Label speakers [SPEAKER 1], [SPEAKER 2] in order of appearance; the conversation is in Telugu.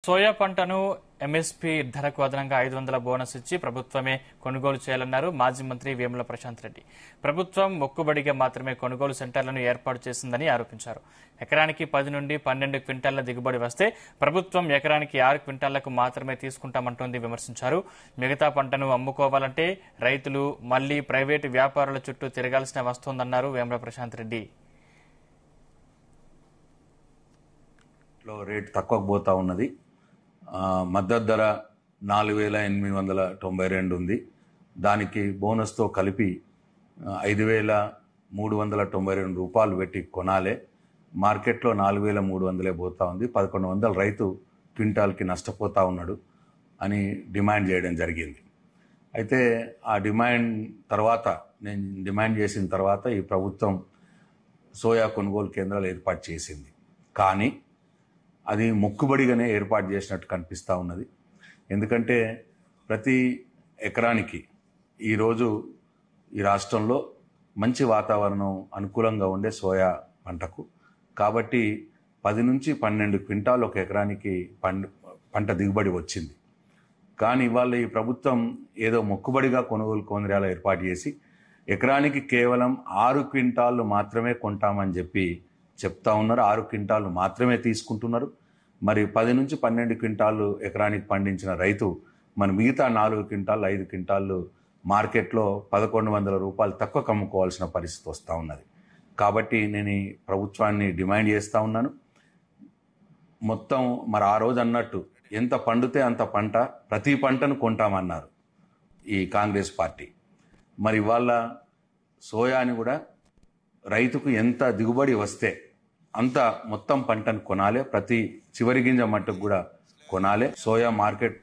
[SPEAKER 1] సోయా పంటను ఎంఎస్పీ ధరకు అదనంగా 500 బోనస్ ఇచ్చి ప్రభుత్వమే కొనుగోలు చేయాలన్నారు మాజీ మంత్రి వేముల ప్రశాంత్ రెడ్డి. ప్రభుత్వం మొక్కుబడిగా మాత్రమే కొనుగోలు సెంటర్లను ఏర్పాటు చేసిందని ఆరోపించారు. ఎకరానికి 10 నుండి 12 క్వింటాళ్ల దిగుబడి వస్తే ప్రభుత్వం ఎకరానికి 6 క్వింటాళ్లకు మాత్రమే తీసుకుంటామంటోంది విమర్శించారు. మిగతా పంటను అమ్ముకోవాలంటే రైతులు మళ్లీ ప్రైవేటు వ్యాపారుల చుట్టూ తిరగాల్సిన వస్తోందన్నారు వేముల ప్రశాంత్ రెడ్డి.
[SPEAKER 2] రేట్ తక్కువకు పోతా ఉన్నది. మద్దతు ధర 4,892 ఉంది. దానికి బోనస్తో కలిపి 5,392 రూపాయలు పెట్టి కొనాలి. మార్కెట్లో 4,300 పోతా ఉంది. 1,100 రైతు క్వింటాల్కి నష్టపోతా ఉన్నాడు అని డిమాండ్ చేయడం జరిగింది. అయితే ఆ డిమాండ్ తర్వాత నేను డిమాండ్ చేసిన తర్వాత ఈ ప్రభుత్వం సోయా కొనుగోలు కేంద్రాలు ఏర్పాటు చేసింది. కానీ అది మొక్కుబడిగానే ఏర్పాటు చేసినట్టు కనిపిస్తూ ఉన్నది. ఎందుకంటే ప్రతి ఎకరానికి ఈరోజు ఈ రాష్ట్రంలో మంచి వాతావరణం అనుకూలంగా ఉండే సోయా పంటకు, కాబట్టి 10 నుంచి 12 క్వింటాలు ఒక ఎకరానికి పంట దిగుబడి వచ్చింది. కానీ ఇవాళ ఈ ప్రభుత్వం ఏదో మొక్కుబడిగా కొనుగోలు కేంద్రాలు ఏర్పాటు చేసి ఎకరానికి కేవలం 6 క్వింటాళ్ళు మాత్రమే కొంటామని చెప్పి చెప్తా ఉన్నారు. 6 క్వింటాళ్ళు మాత్రమే తీసుకుంటున్నారు. మరి 10 నుంచి 12 క్వింటాళ్ళు ఎకరానికి పండించిన రైతు మరి మిగతా 4 క్వింటాళ్ళు 5 క్వింటాళ్ళు మార్కెట్లో 1,100 రూపాయలు తక్కువ అమ్ముకోవాల్సిన పరిస్థితి వస్తూ ఉన్నది. కాబట్టి నేను ఈ ప్రభుత్వాన్ని డిమాండ్ చేస్తూ ఉన్నాను. మొత్తం మరి ఆ రోజు అన్నట్టు ఎంత పండితే అంత పంట, ప్రతి పంటను కొంటామన్నారు ఈ కాంగ్రెస్ పార్టీ. మరి ఇవాళ సోయాని కూడా రైతుకు ఎంత దిగుబడి వస్తే అంత మొత్తం పంటను కొనాలి, ప్రతి చివరి గింజ మట్టుకు కూడా కొనాలి. Soya market